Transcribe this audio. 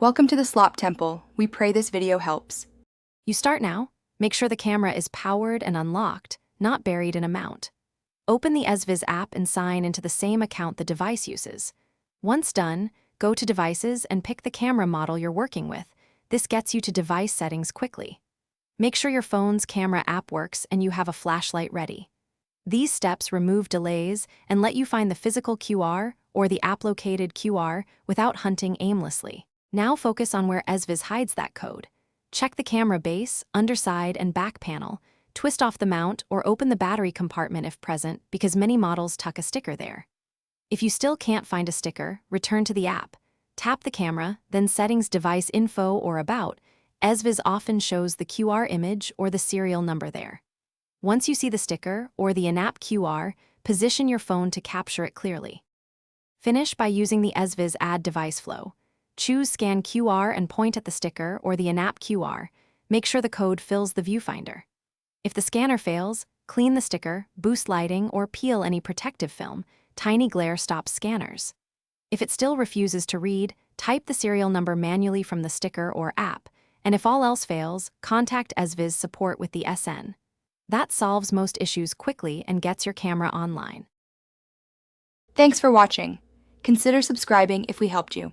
Welcome to the Slop Temple. We pray this video helps. You start now. Make sure the camera is powered and unlocked, not buried in a mount. Open the Ezviz app and sign into the same account the device uses. Once done, go to Devices and pick the camera model you're working with. This gets you to device settings quickly. Make sure your phone's camera app works and you have a flashlight ready. These steps remove delays and let you find the physical QR or the app-located QR without hunting aimlessly. Now focus on where Ezviz hides that code. Check the camera base, underside, and back panel. Twist off the mount or open the battery compartment if present, because many models tuck a sticker there. If you still can't find a sticker, return to the app. Tap the camera, then Settings, Device Info, or About. Ezviz often shows the QR image or the serial number there. Once you see the sticker or the in-app QR, position your phone to capture it clearly. Finish by using the Ezviz Add Device flow. Choose Scan QR and point at the sticker or the in-app QR. Make sure the code fills the viewfinder. If the scanner fails, clean the sticker, boost lighting, or peel any protective film. Tiny glare stops scanners. If it still refuses to read, type the serial number manually from the sticker or app, and if all else fails, contact Ezviz support with the SN. That solves most issues quickly and gets your camera online. Thanks for watching. Consider subscribing if we helped you.